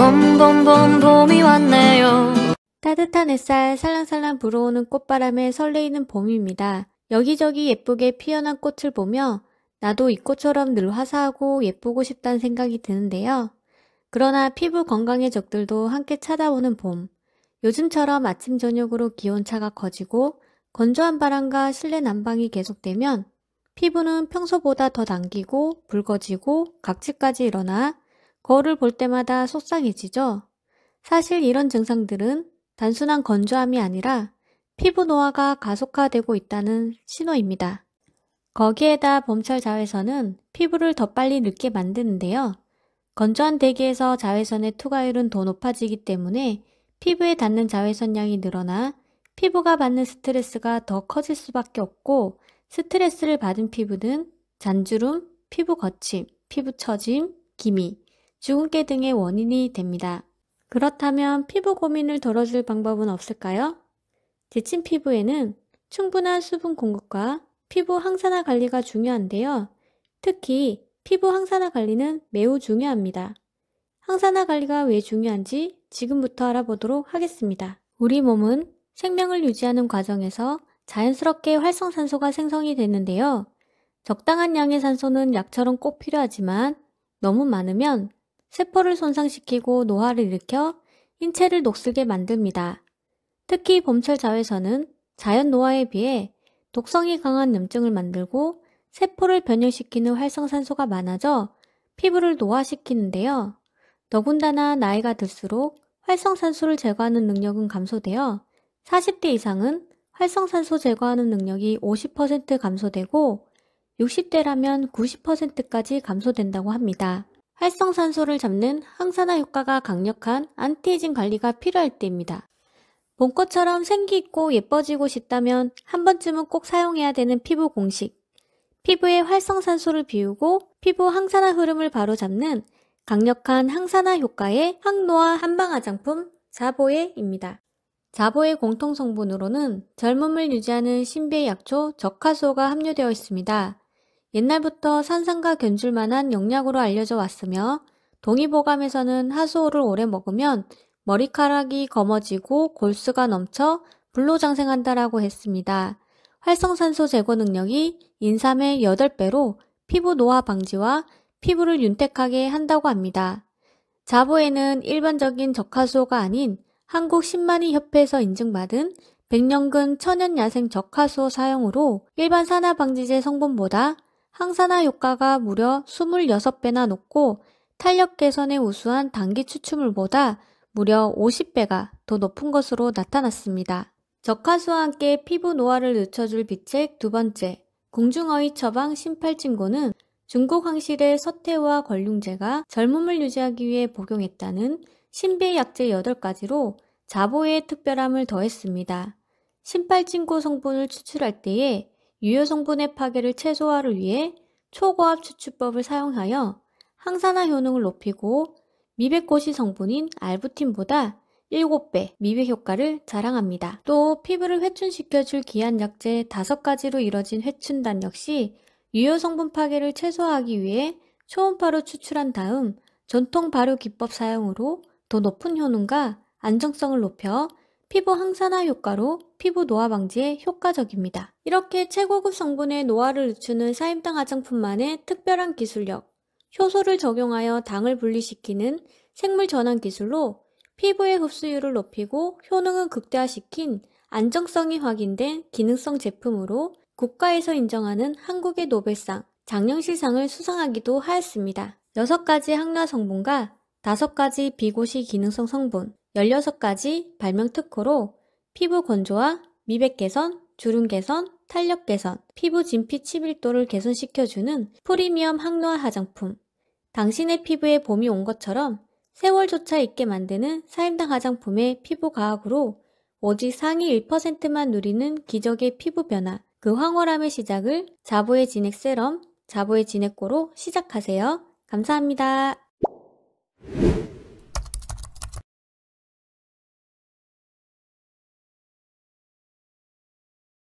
봄봄봄 봄이 왔네요. 따뜻한 햇살 살랑살랑 불어오는 꽃바람에 설레이는 봄입니다. 여기저기 예쁘게 피어난 꽃을 보며 나도 이 꽃처럼 늘 화사하고 예쁘고 싶다는 생각이 드는데요. 그러나 피부 건강의 적들도 함께 찾아오는 봄. 요즘처럼 아침 저녁으로 기온차가 커지고 건조한 바람과 실내 난방이 계속되면 피부는 평소보다 더 당기고 붉어지고 각질까지 일어나 거울을 볼 때마다 속상해지죠. 사실 이런 증상들은 단순한 건조함이 아니라 피부 노화가 가속화되고 있다는 신호입니다. 거기에다 봄철 자외선은 피부를 더 빨리 늙게 만드는데요. 건조한 대기에서 자외선의 투과율은 더 높아지기 때문에 피부에 닿는 자외선량이 늘어나 피부가 받는 스트레스가 더 커질 수밖에 없고, 스트레스를 받은 피부는 잔주름, 피부 거침, 피부 처짐, 기미, 주근깨 등의 원인이 됩니다. 그렇다면 피부 고민을 덜어줄 방법은 없을까요? 지친 피부에는 충분한 수분 공급과 피부 항산화 관리가 중요한데요. 특히 피부 항산화 관리는 매우 중요합니다. 항산화 관리가 왜 중요한지 지금부터 알아보도록 하겠습니다. 우리 몸은 생명을 유지하는 과정에서 자연스럽게 활성산소가 생성이 되는데요. 적당한 양의 산소는 약처럼 꼭 필요하지만 너무 많으면 세포를 손상시키고 노화를 일으켜 인체를 녹슬게 만듭니다. 특히 봄철 자외선은 자연 노화에 비해 독성이 강한 염증을 만들고 세포를 변형시키는 활성산소가 많아져 피부를 노화시키는데요. 더군다나 나이가 들수록 활성산소를 제거하는 능력은 감소되어 40대 이상은 활성산소 제거하는 능력이 50% 감소되고 60대라면 90%까지 감소된다고 합니다. 활성산소를 잡는 항산화 효과가 강력한 안티에이징 관리가 필요할 때입니다. 봄꽃처럼 생기 있고 예뻐지고 싶다면 한 번쯤은 꼭 사용해야 되는 피부 공식. 피부에 활성산소를 비우고 피부 항산화 흐름을 바로잡는 강력한 항산화 효과의 항노화 한방 화장품 자보에입니다. 자보의 공통 성분으로는 젊음을 유지하는 신비약초 적하수호가 함유되어 있습니다. 옛날부터 산삼과 견줄 만한 영약으로 알려져 왔으며 동의보감에서는 하수오를 오래 먹으면 머리카락이 검어지고 골수가 넘쳐 불로장생한다라고 했습니다. 활성산소 제거 능력이 인삼의 8배로 피부 노화 방지와 피부를 윤택하게 한다고 합니다. 자보에는 일반적인 적하수호가 아닌 한국 신만이 협회에서 인증받은 백년근 천연야생 적하수호 사용으로 일반 산화방지제 성분보다 항산화 효과가 무려 26배나 높고 탄력 개선에 우수한 당기 추출물보다 무려 50배가 더 높은 것으로 나타났습니다. 적하수와 함께 피부 노화를 늦춰줄 비책 두 번째, 공중어이 처방 신팔진고는 중국 황실의 서태후와 권륭제가 젊음을 유지하기 위해 복용했다는 신비의 약재 8가지로 자보의 특별함을 더했습니다. 신팔진고 성분을 추출할 때에 유효 성분의 파괴를 최소화를 위해 초고압 추출법을 사용하여 항산화 효능을 높이고 미백고시 성분인 알부틴보다 7배 미백 효과를 자랑합니다. 또 피부를 회춘시켜줄 귀한 약재 5가지로 이뤄진 회춘단 역시 유효 성분 파괴를 최소화하기 위해 초음파로 추출한 다음 전통 발효 기법 사용으로 더 높은 효능과 안정성을 높여 피부 항산화 효과로 피부 노화 방지에 효과적입니다. 이렇게 최고급 성분의 노화를 늦추는 사임당 화장품만의 특별한 기술력, 효소를 적용하여 당을 분리시키는 생물 전환 기술로 피부의 흡수율을 높이고 효능을 극대화시킨 안정성이 확인된 기능성 제품으로 국가에서 인정하는 한국의 노벨상, 장영실상을 수상하기도 하였습니다. 6가지 항노화 성분과 5가지 비고시 기능성 성분, 16가지 발명 특허로 피부 건조와 미백 개선, 주름 개선, 탄력 개선, 피부 진피 치밀도를 개선시켜주는 프리미엄 항노화 화장품. 당신의 피부에 봄이 온 것처럼 세월조차 있게 만드는 사임당 화장품의 피부 과학으로 오직 상위 1%만 누리는 기적의 피부 변화, 그 황홀함의 시작을 자보의 진액 세럼, 자보의 진액고로 시작하세요. 감사합니다.